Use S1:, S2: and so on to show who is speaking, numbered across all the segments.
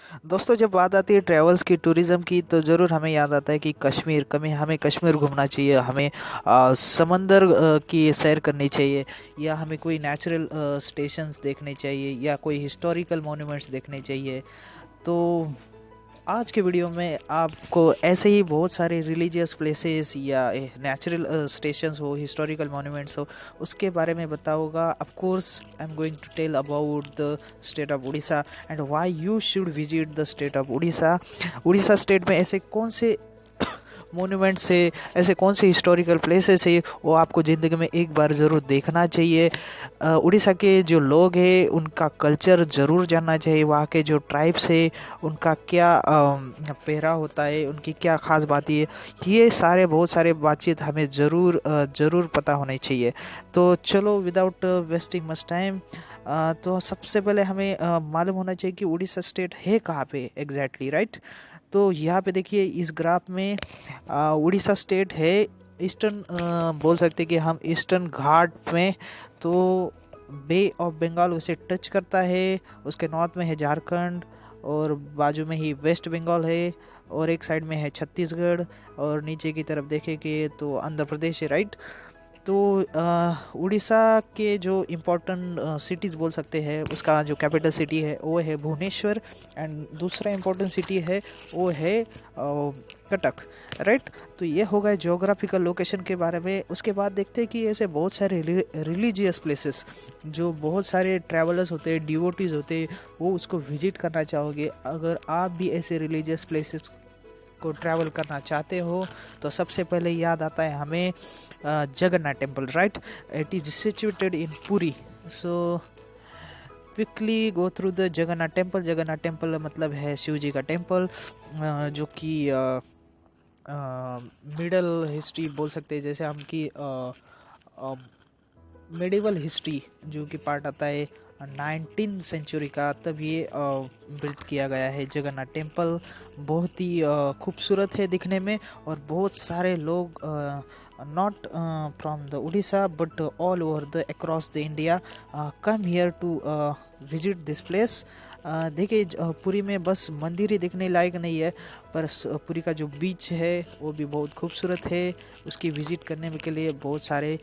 S1: दोस्तों, जब बात आती है ट्रैवल्स की, टूरिज़्म की, तो ज़रूर हमें याद आता है कि कश्मीर, कभी हमें कश्मीर घूमना चाहिए, हमें समंदर की सैर करनी चाहिए, या हमें कोई नेचुरल स्टेशंस देखने चाहिए, या कोई हिस्टोरिकल मॉन्यूमेंट्स देखने चाहिए। तो आज के वीडियो में आपको ऐसे ही बहुत सारे रिलीजियस प्लेसेस या नेचुरल स्टेशंस हो, हिस्टोरिकल मॉन्यूमेंट्स हो, उसके बारे में बताऊंगा। Of course I am going to tell about the state of Orissa and why you should visit the state of Orissa. Orissa state में ऐसे कौन से मोन्यूमेंट्स है, ऐसे कौन से हिस्टोरिकल प्लेसेस है, वो आपको ज़िंदगी में एक बार ज़रूर देखना चाहिए। उड़ीसा के जो लोग हैं उनका कल्चर ज़रूर जानना चाहिए। वहाँ के जो ट्राइब्स है उनका क्या पहरा होता है, उनकी क्या ख़ास बात है, ये सारे बहुत सारे बातचीत हमें ज़रूर पता होनी चाहिए। तो चलो, विदाउट वेस्टिंग मच टाइम, तो सबसे पहले हमें मालूम होना चाहिए कि उड़ीसा स्टेट है कहाँ पे एग्जैक्टली, राइट। तो यहाँ पे देखिए इस ग्राफ में उड़ीसा स्टेट है ईस्टर्न, बोल सकते हैं कि हम ईस्टर्न घाट में। तो बे ऑफ बंगाल उसे टच करता है, उसके नॉर्थ में है झारखंड, और बाजू में ही वेस्ट बंगाल है, और एक साइड में है छत्तीसगढ़, और नीचे की तरफ देखेंगे तो आंध्र प्रदेश है, राइट। तो उड़ीसा के जो इम्पोर्टेंट सिटीज़ बोल सकते हैं, उसका जो कैपिटल सिटी है वो है भुवनेश्वर, एंड दूसरा इम्पोर्टेंट सिटी है वो है कटक, राइट। तो ये हो गए जोग्राफिकल लोकेशन के बारे में। उसके बाद देखते हैं कि ऐसे बहुत सारे रिलीजियस प्लेसेस जो बहुत सारे ट्रैवलर्स होते हैं, डिवोटीज होते हैं, वो उसको विजिट करना चाहोगे। अगर आप भी ऐसे रिलीजियस प्लेसेस को ट्रैवल करना चाहते हो तो सबसे पहले याद आता है हमें Jagannath temple, right. It is situated in Puri. So quickly go through the Jagannath temple. Jagannath temple मतलब है शिव जी का टेम्पल, जो कि मिडल हिस्ट्री बोल सकते हैं, जैसे हम की मेडिवल हिस्ट्री जो कि पार्ट आता है 19 सेंचुरी का, तब ये बिल्ट किया गया है जगन्नाथ टेम्पल। बहुत ही खूबसूरत है दिखने में, और बहुत सारे लोग not from the Orissa but all over the across the India come here to visit this place. देखिए पुरी में बस मंदिर ही दिखने लायक नहीं है, पर पुरी का जो बीच है वो भी बहुत खूबसूरत है। उसकी विजिट करने के लिए बहुत सारे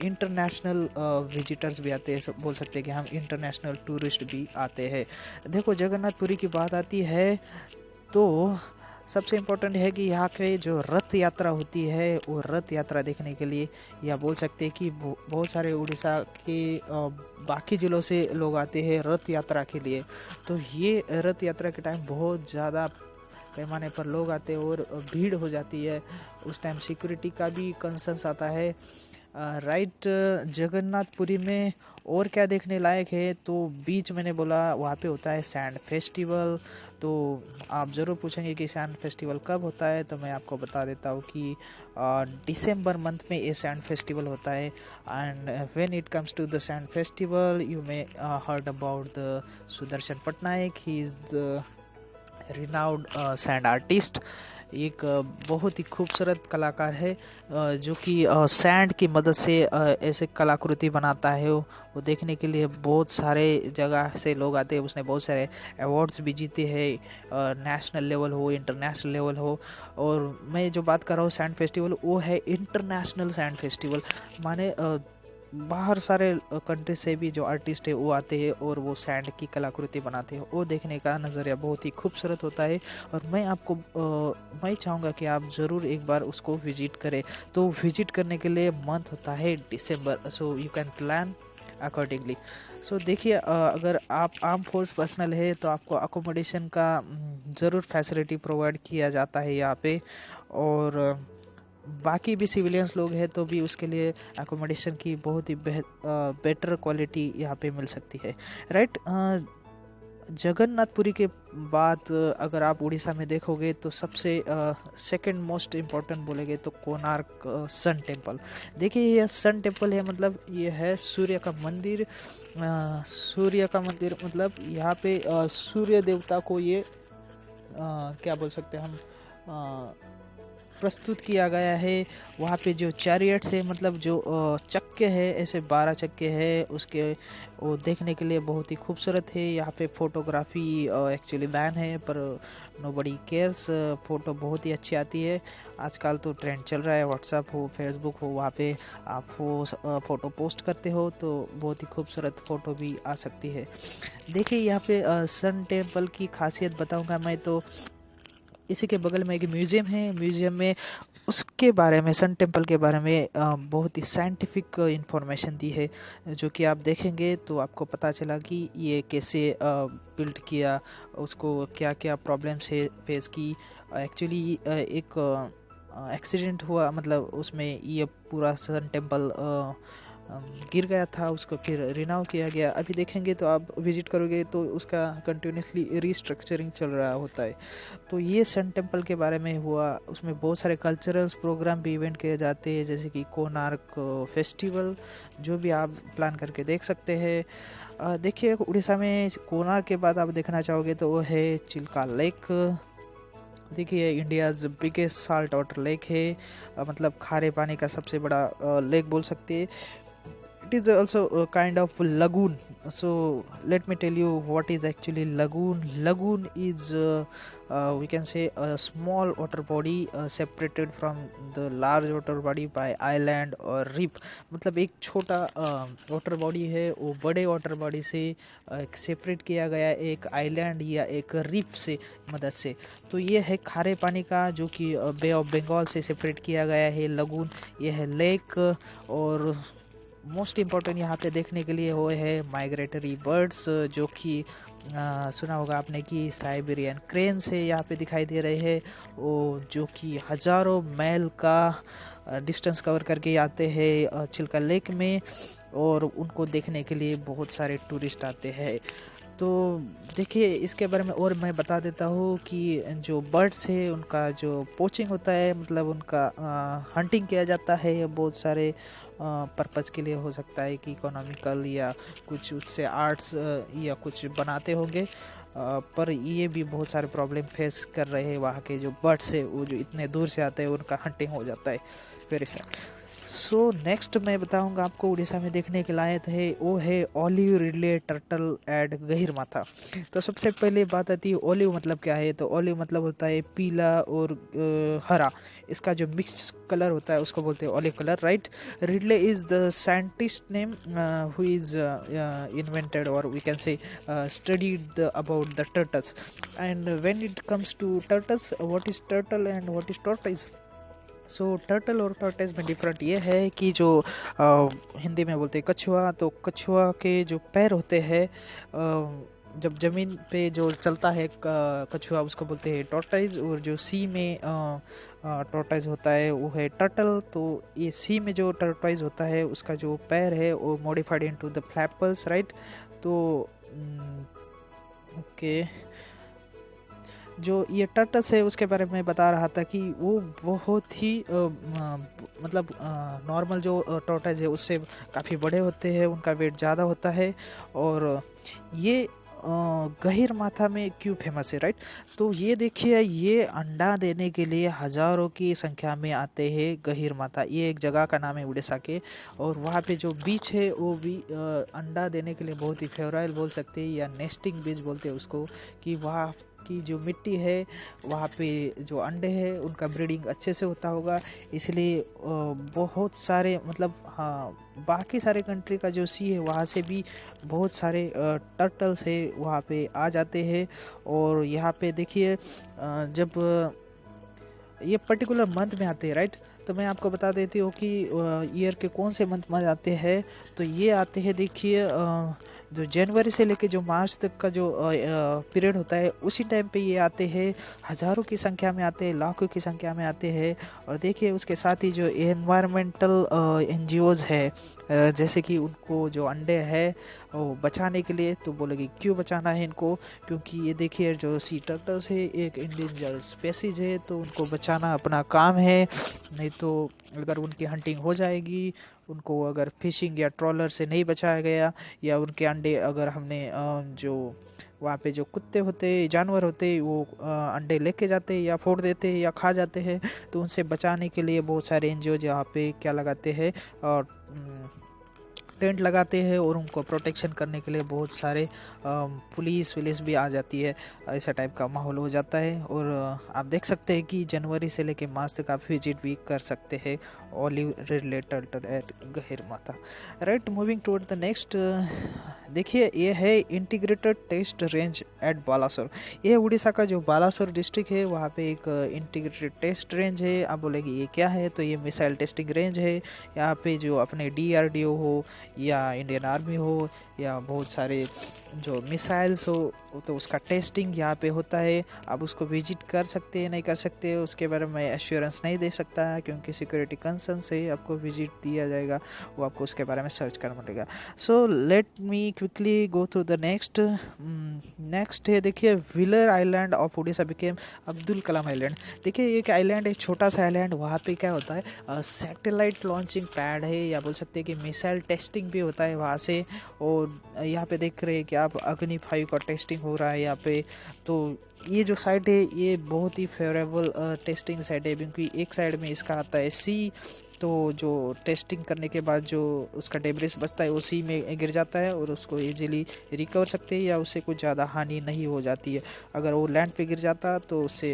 S1: इंटरनेशनल विजिटर्स भी आते हैं, बोल सकते हैं कि हम इंटरनेशनल टूरिस्ट भी आते हैं। देखो, जगन्नाथपुरी की बात आती है तो सबसे इम्पोर्टेंट है कि यहाँ के जो रथ यात्रा होती है, वो रथ यात्रा देखने के लिए, या बोल सकते हैं कि बहुत सारे उड़ीसा के बाकी ज़िलों से लोग आते हैं रथ यात्रा के लिए। तो ये रथ यात्रा के टाइम बहुत ज़्यादा पैमाने पर लोग आते हैं और भीड़ हो जाती है। उस टाइम सिक्योरिटी का भी कंसर्न्स आता है, राइट। जगन्नाथपुरी में और क्या देखने लायक है, तो बीच मैंने बोला वहाँ पे होता है सैंड फेस्टिवल। तो आप ज़रूर पूछेंगे कि सैंड फेस्टिवल कब होता है, तो मैं आपको बता देता हूँ कि दिसंबर मंथ में ये सैंड फेस्टिवल होता है। And when it comes to the sand festival, you may heard about the Sudarsan Pattnaik. He is the renowned sand artist. एक बहुत ही खूबसूरत कलाकार है, जो कि सैंड की मदद से ऐसे कलाकृति बनाता है। वो देखने के लिए बहुत सारे जगह से लोग आते हैं। उसने बहुत सारे अवार्ड्स भी जीते हैं, नेशनल लेवल हो, इंटरनेशनल लेवल हो। और मैं जो बात कर रहा हूँ सैंड फेस्टिवल, वो है इंटरनेशनल सैंड फेस्टिवल। माने बाहर सारे कंट्री से भी जो आर्टिस्ट है वो आते हैं और वो सैंड की कलाकृति बनाते हैं। वो देखने का नज़रिया बहुत ही खूबसूरत होता है, और मैं चाहूँगा कि आप ज़रूर एक बार उसको विजिट करें। तो विजिट करने के लिए मंथ होता है दिसंबर, so you can plan accordingly. So देखिए, अगर आप आर्म फोर्स पर्सनल है तो आपको अकोमोडेशन का ज़रूर फैसिलिटी प्रोवाइड किया जाता है यहाँ पे। और बाकी भी सिविलियंस लोग हैं तो भी उसके लिए अकोमोडेशन की बहुत ही बेटर क्वालिटी यहाँ पे मिल सकती है, राइट। जगन्नाथपुरी के बाद अगर आप उड़ीसा में देखोगे तो सबसे सेकंड मोस्ट इम्पोर्टेंट बोलेंगे तो कोणार्क सन टेम्पल। देखिए, ये सन टेम्पल है, मतलब ये है सूर्य का मंदिर। सूर्य का मंदिर मतलब यहाँ पे सूर्य देवता को ये क्या बोल सकते हैं हम, प्रस्तुत किया गया है। वहाँ पे जो चैरियट्स है, मतलब जो चक्के हैं, ऐसे 12 चक्के हैं उसके, वो देखने के लिए बहुत ही खूबसूरत है। यहाँ पे फोटोग्राफी एक्चुअली बैन है, पर नोबडी केयर्स, फ़ोटो बहुत ही अच्छी आती है। आजकल तो ट्रेंड चल रहा है, व्हाट्सएप हो, फेसबुक हो, वहाँ पे आप फ़ोटो पोस्ट करते हो तो बहुत ही खूबसूरत फ़ोटो भी आ सकती है। देखिए यहाँ पे सन टेम्पल की खासियत बताऊंगा मैं तो, इसी के बगल में एक म्यूज़ियम है। म्यूज़ियम में उसके बारे में, सन टेम्पल के बारे में बहुत ही साइंटिफिक इंफॉर्मेशन दी है, जो कि आप देखेंगे तो आपको पता चला कि ये कैसे बिल्ड किया, उसको क्या क्या प्रॉब्लम से फेस की। एक्चुअली एक एक्सीडेंट हुआ, मतलब उसमें ये पूरा सन टेम्पल गिर गया था, उसको फिर रिनाव किया गया। अभी देखेंगे तो आप विजिट करोगे तो उसका कंटिन्यूसली रीस्ट्रक्चरिंग चल रहा होता है। तो ये सन टेम्पल के बारे में हुआ। उसमें बहुत सारे कल्चरल्स प्रोग्राम भी इवेंट किए जाते हैं, जैसे कि कोणार्क फेस्टिवल, जो भी आप प्लान करके देख सकते हैं। देखिए उड़ीसा में कोणार्क के बाद आप देखना चाहोगे तो वो है चिल्का लेक। देखिए India's biggest salt water lake है, मतलब खारे पानी का सबसे बड़ा लेक बोल सकते हैं। It is also a kind of lagoon. So let me tell you what is actually lagoon. Lagoon is we can say a small water body separated from the large water body by island or reef. मतलब एक छोटा water body है, वो बड़े water body से separate किया गया एक आइलैंड या एक रीफ से मदद से। तो ये है खारे पानी का, जो कि बे ऑफ बंगाल से सेपरेट किया गया है लगून। ये है लेक। और मोस्ट इम्पॉर्टेंट यहाँ पे देखने के लिए वो है माइग्रेटरी बर्ड्स, जो कि सुना होगा आपने कि साइबेरियन क्रेन से यहाँ पे दिखाई दे रहे हैं, वो जो कि हज़ारों माइल का डिस्टेंस कवर करके आते हैं चिल्का लेक में, और उनको देखने के लिए बहुत सारे टूरिस्ट आते हैं। तो देखिए इसके बारे में और मैं बता देता हूँ कि जो बर्ड्स है उनका जो पोचिंग होता है, मतलब उनका हंटिंग किया जाता है, बहुत सारे पर्पज़ के लिए हो सकता है कि इकोनॉमिकल या कुछ उससे आर्ट्स या कुछ बनाते होंगे। पर ये भी बहुत सारे प्रॉब्लम फेस कर रहे हैं वहाँ के जो बर्ड्स है, वो जो इतने दूर से आते हैं उनका हंटिंग हो जाता है। Very sad. सो नेक्स्ट मैं बताऊंगा आपको उड़ीसा में देखने के लायक है, वो है olive ridley turtle at Gahirmatha. तो सबसे पहले बात आती है ओलिव मतलब क्या है। तो ओलिव मतलब होता है पीला और हरा, इसका जो मिक्स कलर होता है उसको बोलते हैं olive colour, right. Ridley is the scientist name who is invented और we can say studied about the turtles. And when it comes to turtles, what is turtle and what is tortoise. So turtle और tortoise में different ये है कि जो हिंदी में बोलते हैं कछुआ, तो कछुआ के जो पैर होते हैं, जब ज़मीन पे जो चलता है कछुआ, उसको बोलते हैं टॉर्टोइज। और जो सी में टॉर्टोइज होता है वो है टर्टल। तो ये सी में जो टॉर्टोइज होता है उसका जो पैर है वो modified into the flappers, right. तो ओके, जो ये टर्टल्स है उसके बारे में बता रहा था कि वो बहुत ही मतलब नॉर्मल जो टॉर्टोइज है उससे काफ़ी बड़े होते हैं, उनका वेट ज़्यादा होता है। और ये गहिरमाथा में क्यों फेमस है, राइट। तो ये देखिए, ये अंडा देने के लिए हज़ारों की संख्या में आते हैं गहिरमाथा। ये एक जगह का नाम है उड़ीसा के, और वहाँ पे जो बीच है वो भी अंडा देने के लिए बहुत ही फेवराइल बोल सकते हैं, या नेस्टिंग बीच बोलते हैं उसको, कि वहाँ की जो मिट्टी है वहाँ पे जो अंडे हैं उनका ब्रीडिंग अच्छे से होता होगा। इसलिए बहुत सारे, मतलब हाँ, बाकी सारे कंट्री का जो सी है वहाँ से भी बहुत सारे टर्टल्स है वहाँ पे आ जाते हैं। और यहाँ पे देखिए जब ये पर्टिकुलर मंथ में आते हैं, राइट। तो मैं आपको बता देती हूँ कि ईयर के कौन से मंथ में आते हैं। तो ये आते हैं, देखिए जो जनवरी से लेके जो मार्च तक का जो पीरियड होता है, उसी टाइम पे ये आते हैं। हज़ारों की संख्या में आते हैं, लाखों की संख्या में आते हैं। और देखिए उसके साथ ही जो एनवायरमेंटल NGOs है, जैसे कि उनको जो अंडे हैं वो बचाने के लिए, तो बोलेगी क्यों बचाना है इनको, क्योंकि ये देखिए जो सी टर्टल्स है एक इंडेंजर स्पेसीज है, तो उनको बचाना अपना काम है। नहीं तो अगर उनकी हंटिंग हो जाएगी, उनको अगर फिशिंग या ट्रॉलर से नहीं बचाया गया, या उनके अंडे अगर हमने जो वहाँ पे जो कुत्ते होते, जानवर होते, वो अंडे लेके जाते या फोड़ देते या खा जाते हैं, तो उनसे बचाने के लिए बहुत सारे एनजीओ यहाँ पे क्या लगाते हैं, और टेंट लगाते हैं, और उनको प्रोटेक्शन करने के लिए बहुत सारे पुलिस विलिस भी आ जाती है। ऐसा टाइप का माहौल हो जाता है। और आप देख सकते हैं कि जनवरी से लेके मार्च तक आप विजिट भी कर सकते हैं olive related at Gahirmatha. Right, moving toward the next, देखिए ये है integrated test range at Balasore. ये उड़ीसा का जो बालासोर डिस्ट्रिक्ट है, वहाँ पे एक इंटीग्रेटेड टेस्ट रेंज है। आप बोलेंगे ये क्या है, तो ये मिसाइल टेस्टिंग रेंज है। यहाँ पे जो अपने DRDO हो या इंडियन आर्मी हो या बहुत सारे जो मिसाइल्स हो, तो उसका टेस्टिंग यहाँ पे होता है। आप उसको विजिट कर सकते हैं, नहीं कर सकते, उसके बारे में एश्योरेंस नहीं दे सकता है, क्योंकि सिक्योरिटी कंसर्न से आपको विजिट दिया जाएगा, वो आपको उसके बारे में सर्च करना पड़ेगा। So let me quickly go through the next. Next है, देखिए wheeler island of Orissa became Abdul Kalam island. देखिए एक आइलैंड है, छोटा सा आइलैंड, वहाँ पे क्या होता है, सैटेलाइट लॉन्चिंग पैड है, या बोल सकते हैं कि मिसाइल टेस्टिंग भी होता है वहाँ से। और यहाँ पे देख रहे हैं कि आप अग्नि 5 का टेस्टिंग हो रहा है यहाँ पे। तो ये जो साइड है, ये बहुत ही फेवरेबल टेस्टिंग साइड है, क्योंकि एक साइड में इसका आता है सी, तो जो टेस्टिंग करने के बाद जो उसका डेब्रिस बचता है वो सी में गिर जाता है, और उसको इजीली रिकवर सकते हैं, या उससे कुछ ज़्यादा हानि नहीं हो जाती है। अगर वो लैंड पे गिर जाता तो उससे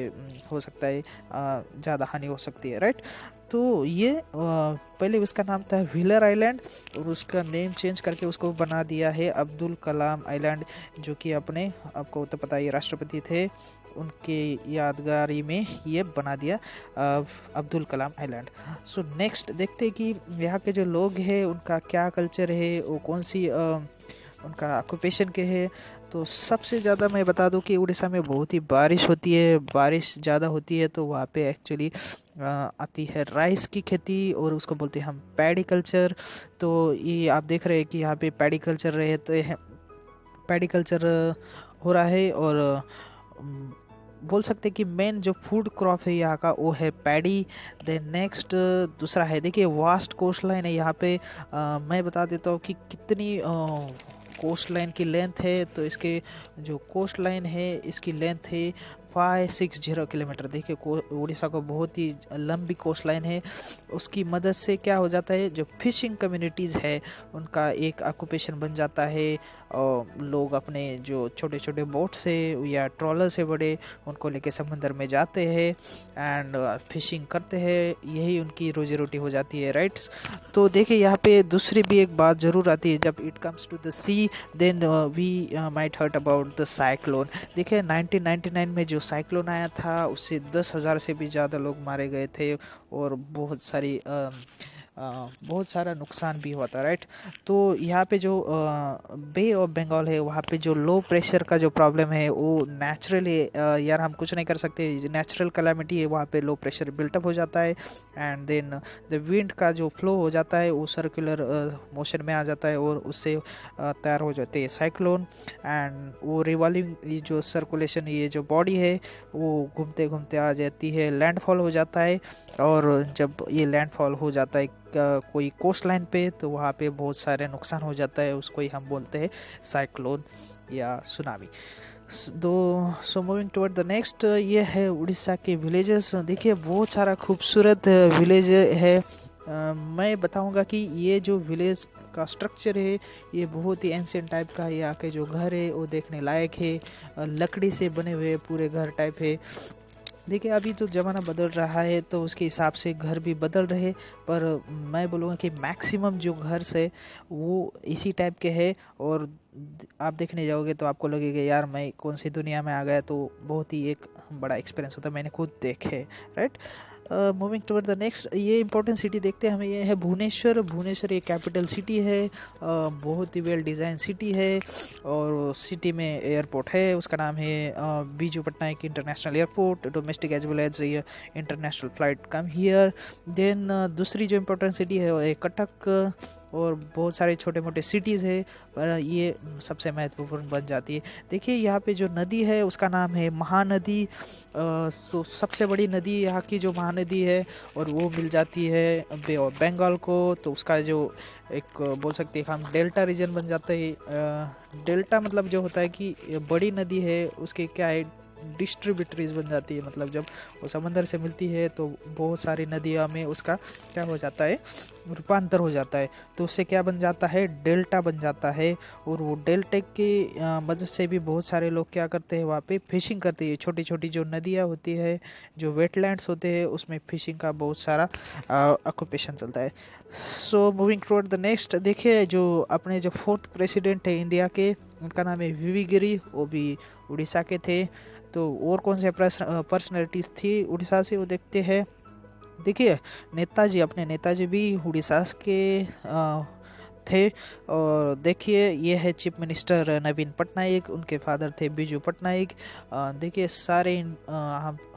S1: हो सकता है ज़्यादा हानि हो सकती है। राइट, तो ये पहले उसका नाम था व्हीलर आइलैंड, और उसका नेम चेंज करके उसको बना दिया है अब्दुल कलाम आइलैंड, जो कि अपने, आपको तो पता ही, राष्ट्रपति थे, उनके यादगारी में ये बना दिया Abdul Kalam island. So next देखते हैं कि यहाँ के जो लोग हैं उनका क्या कल्चर है, वो कौन सी उनका ऑक्यूपेशन के है। तो सबसे ज़्यादा मैं बता दूं कि उड़ीसा में बहुत ही बारिश होती है, बारिश ज़्यादा होती है, तो वहाँ पे एक्चुअली आती है राइस की खेती, और उसको बोलते हैं हम पैडी कल्चर। तो ये आप देख रहे हैं कि यहाँ पे पैडी कल्चर रहते हैं, पैडी कल्चर हो रहा है। और बोल सकते हैं कि मेन जो फूड क्रॉप है यहाँ का वो है पैडी। देन नेक्स्ट दूसरा है, देखिए वास्ट कोस्ट लाइन है यहाँ पे। मैं बता देता हूँ कि कितनी कोस्ट लाइन की लेंथ है। तो इसके जो कोस्ट लाइन है, इसकी लेंथ है 560 किलोमीटर। देखिए उड़ीसा को बहुत ही लंबी कोस्ट लाइन है। उसकी मदद से क्या हो जाता है, जो फिशिंग कम्युनिटीज़ है उनका एक ऑक्यूपेशन बन जाता है। और लोग अपने जो छोटे छोटे बोट से या ट्रॉलर से बड़े, उनको लेके समंदर में जाते हैं एंड फिशिंग करते हैं, यही उनकी रोजी रोटी हो जाती है। राइट्स, तो देखिए यहाँ पे दूसरी भी एक बात ज़रूर आती है, जब it comes to the sea then we might heard about the cyclone. देखिए 1999 में जो साइक्लोन आया था, उससे 10,000 से भी ज़्यादा लोग मारे गए थे, और बहुत सारा नुकसान भी हुआ था। राइट, तो यहाँ पे जो बे ऑफ बंगाल है, वहाँ पे जो लो प्रेशर का जो प्रॉब्लम है, वो नेचुरली, यार हम कुछ नहीं कर सकते, नेचुरल कैलामिटी है, वहाँ पे लो प्रेशर बिल्टअप हो जाता है। एंड देन द विंड का जो फ्लो हो जाता है, वो सर्कुलर मोशन में आ जाता है, और उससे तैयार हो जाते हैं साइक्लोन। एंड वो रिवॉल्विंग जो सर्कुलेशन, ये जो बॉडी है, वो घूमते घूमते आ जाती है, लैंडफॉल हो जाता है। और जब ये लैंडफॉल हो जाता है कोई कोस्ट लाइन पे, तो वहाँ पे बहुत सारे नुकसान हो जाता है, उसको ही हम बोलते हैं साइक्लोन या tsunami. So moving toward the next, ये है उड़ीसा के विलेजेस। देखिए बहुत सारा खूबसूरत विलेज है। मैं बताऊंगा कि ये जो विलेज का स्ट्रक्चर है, ये बहुत ही एंशिएंट टाइप का है। यहाँ के जो घर है वो देखने लायक है, लकड़ी से बने हुए पूरे घर टाइप है। देखिए अभी तो ज़माना बदल रहा है, तो उसके हिसाब से घर भी बदल रहे, पर मैं बोलूँगा कि मैक्सिमम जो घर से वो इसी टाइप के हैं। और आप देखने जाओगे तो आपको लगेगा यार मैं कौन सी दुनिया में आ गया। तो बहुत ही एक बड़ा एक्सपीरियंस होता है, मैंने खुद देखे। Right, moving toward the next, ये इंपॉर्टेंट सिटी देखते हैं हमें, ये है भुवनेश्वर। भुवनेश्वर ये कैपिटल सिटी है, बहुत ही वेल डिज़ाइन सिटी है, और सिटी में एयरपोर्ट है, उसका नाम है Biju Patnaik international airport. Domestic as well as international flight come here. Then दूसरी जो इम्पोर्टेंट सिटी है वो है कटक, और बहुत सारे छोटे मोटे सिटीज़ है, पर ये सबसे महत्वपूर्ण बन जाती है। देखिए यहाँ पे जो नदी है उसका नाम है महानदी। सबसे बड़ी नदी यहाँ की जो महानदी है, और वो मिल जाती है बे ऑफ बंगाल को। तो उसका जो एक बोल सकते हैं हम डेल्टा रीजन बन जाता है। डेल्टा मतलब जो होता है कि बड़ी नदी है उसके क्या है, डिस्ट्रीब्यूटरीज बन जाती है। मतलब जब वो समंदर से मिलती है तो बहुत सारी नदियों में उसका क्या हो जाता है, रूपांतर हो जाता है। तो उससे क्या बन जाता है, डेल्टा बन जाता है। और वो डेल्टा की मदद से भी बहुत सारे लोग क्या करते हैं, वहाँ पे फिशिंग करते हैं। छोटी छोटी जो नदियाँ होती है, जो वेटलैंड्स होते हैं, उसमें फिशिंग का बहुत सारा ऑक्यूपेशन चलता है। So moving toward the next, देखिए जो अपने जो 4th प्रेसिडेंट है इंडिया के, उनका नाम है वीवी गिरी, वो भी उड़ीसा के थे। तो और कौन से पर्सनैलिटीज़ थी उड़ीसा से, वो देखते हैं। देखिए नेताजी, अपने नेताजी भी उड़ीसा के थे। और देखिए ये है चीफ मिनिस्टर नवीन पटनायक, उनके फादर थे बिजू पटनायक। देखिए सारे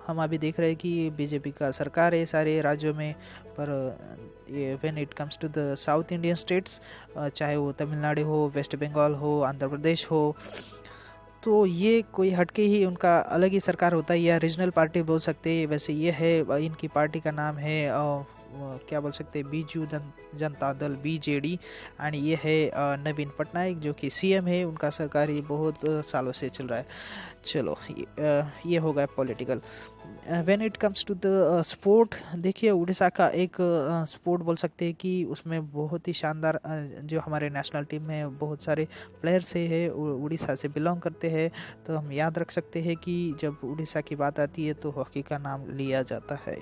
S1: हम अभी देख रहे हैं कि बीजेपी का सरकार है सारे राज्यों में, पर ये when it comes to the south Indian states, चाहे वो तमिलनाडु हो, वेस्ट बंगाल हो, आंध्र प्रदेश हो, तो ये कोई हटके ही उनका अलग ही सरकार होता है, या रीजनल पार्टी बोल सकते हैं। वैसे ये है, इनकी पार्टी का नाम है क्या बोल सकते हैं, बीजू जनता दल बीजेडी। एंड ये है नवीन पटनायक जो कि सीएम है, उनका सरकार ही बहुत सालों से चल रहा है। चलो ये हो गया political. When it comes to the sport, देखिए उड़ीसा का एक स्पोर्ट बोल सकते हैं कि उसमें बहुत ही शानदार जो हमारे नेशनल टीम में बहुत सारे प्लेयर्स है उड़ीसा से बिलोंग करते हैं। तो हम याद रख सकते हैं कि जब उड़ीसा की बात आती है तो हॉकी का नाम लिया जाता है।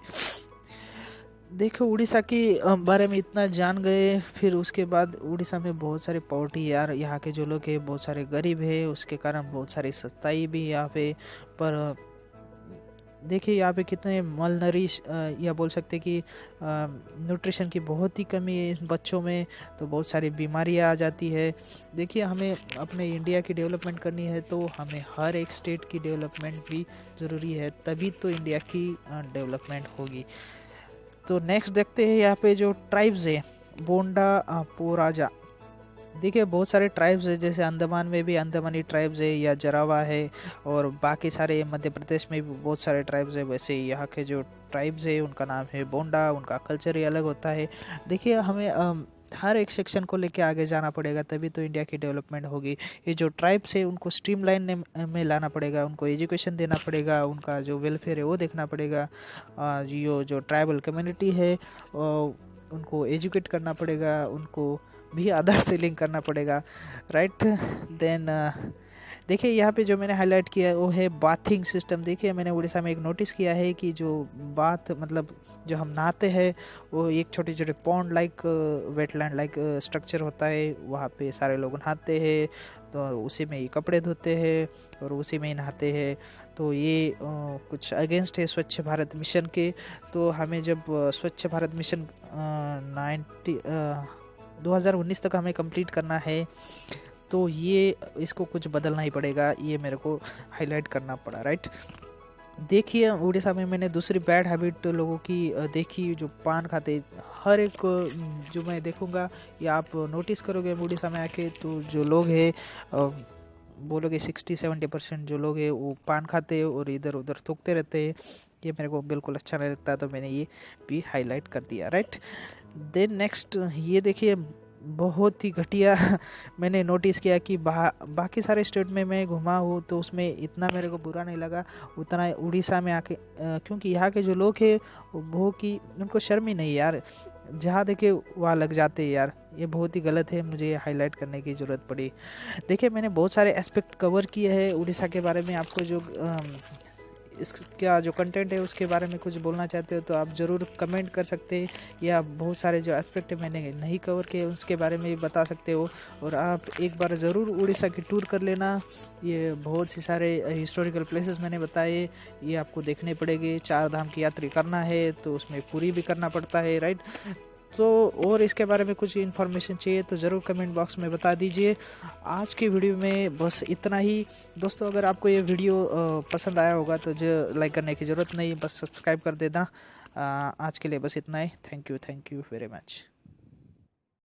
S1: देखो उड़ीसा के बारे में इतना जान गए, फिर उसके बाद उड़ीसा में बहुत सारी पॉवर्टी, यार यहाँ के जो लोग हैं बहुत सारे गरीब है, उसके कारण बहुत सारी सस्ताई भी यहाँ पे। पर देखिए यहाँ पे कितने मलनरिश, या बोल सकते कि न्यूट्रिशन की बहुत ही कमी है इस बच्चों में, तो बहुत सारी बीमारियाँ आ जाती है। देखिए हमें अपने इंडिया की डेवलपमेंट करनी है तो हमें हर एक स्टेट की डेवलपमेंट भी ज़रूरी है, तभी तो इंडिया की डेवलपमेंट होगी। तो नेक्स्ट देखते हैं यहाँ पे जो ट्राइब्स है, बोंडा पोराजा। देखिए बहुत सारे ट्राइब्स है, जैसे अंडमान में भी अंडमानी ट्राइब्स है या जरावा है, और बाकी सारे मध्य प्रदेश में भी बहुत सारे ट्राइब्स है। वैसे यहाँ के जो ट्राइब्स है उनका नाम है बोंडा, उनका कल्चर ही अलग होता है। देखिए हमें हर एक सेक्शन को लेके आगे जाना पड़ेगा, तभी तो इंडिया की डेवलपमेंट होगी। ये जो ट्राइब्स है उनको स्ट्रीमलाइन में लाना पड़ेगा, उनको एजुकेशन देना पड़ेगा, उनका जो वेलफेयर है वो देखना पड़ेगा। जो ट्राइबल कम्युनिटी है उनको एजुकेट करना पड़ेगा, उनको भी आधार से लिंक करना पड़ेगा, राइट। देन देखिए यहाँ पे जो मैंने हाईलाइट किया है वो है बाथिंग सिस्टम। देखिए मैंने उड़ीसा में एक नोटिस किया है कि जो बाथ मतलब जो हम नहाते हैं वो एक छोटे छोटे pond like wetland like structure होता है, वहाँ पे सारे लोग नहाते हैं, तो उसी में ही कपड़े धोते हैं और उसी में ही नहाते हैं। तो ये कुछ अगेंस्ट है स्वच्छ भारत मिशन के। तो हमें जब स्वच्छ भारत मिशन 2019 तक हमें कंप्लीट करना है, तो ये इसको कुछ बदलना ही पड़ेगा, ये मेरे को हाईलाइट करना पड़ा, राइट। देखिए उड़ीसा में मैंने दूसरी बैड हैबिट लोगों की देखी, जो पान खाते। हर एक जो मैं देखूंगा या आप नोटिस करोगे उड़ीसा में आके, तो जो लोग हैं बोलोगे 60-70% जो लोग हैं वो पान खाते हैं और इधर उधर थूकते रहते हैं। ये मेरे को बिल्कुल अच्छा नहीं लगता, तो मैंने ये भी हाईलाइट कर दिया, राइट। देन नेक्स्ट ये देखिए बहुत ही घटिया मैंने नोटिस किया कि बाकी सारे स्टेट में मैं घुमा हूँ तो उसमें इतना मेरे को बुरा नहीं लगा उतना उड़ीसा में आके, क्योंकि यहाँ के जो लोग हैं वो बहुत ही, उनको शर्म ही नहीं यार, जहाँ देखे वहाँ लग जाते हैं यार। ये बहुत ही गलत है, मुझे हाईलाइट करने की ज़रूरत पड़ी। देखिए मैंने बहुत सारे एस्पेक्ट कवर किए हैं उड़ीसा के बारे में। आपको जो इसका जो कंटेंट है उसके बारे में कुछ बोलना चाहते हो तो आप ज़रूर कमेंट कर सकते हैं, या बहुत सारे जो एस्पेक्ट मैंने नहीं कवर किए उसके बारे में भी बता सकते हो। और आप एक बार ज़रूर उड़ीसा की टूर कर लेना। ये बहुत सी सारे हिस्टोरिकल प्लेसेस मैंने बताए, ये आपको देखने पड़ेंगे। 4 धाम की यात्रा करना है तो उसमें पूरी भी करना पड़ता है, राइट। तो और इसके बारे में कुछ इन्फॉर्मेशन चाहिए तो ज़रूर कमेंट बॉक्स में बता दीजिए। आज की वीडियो में बस इतना ही दोस्तों। अगर आपको ये वीडियो पसंद आया होगा तो जो लाइक करने की ज़रूरत नहीं, बस सब्सक्राइब कर देना। आज के लिए बस इतना ही। Thank you very much.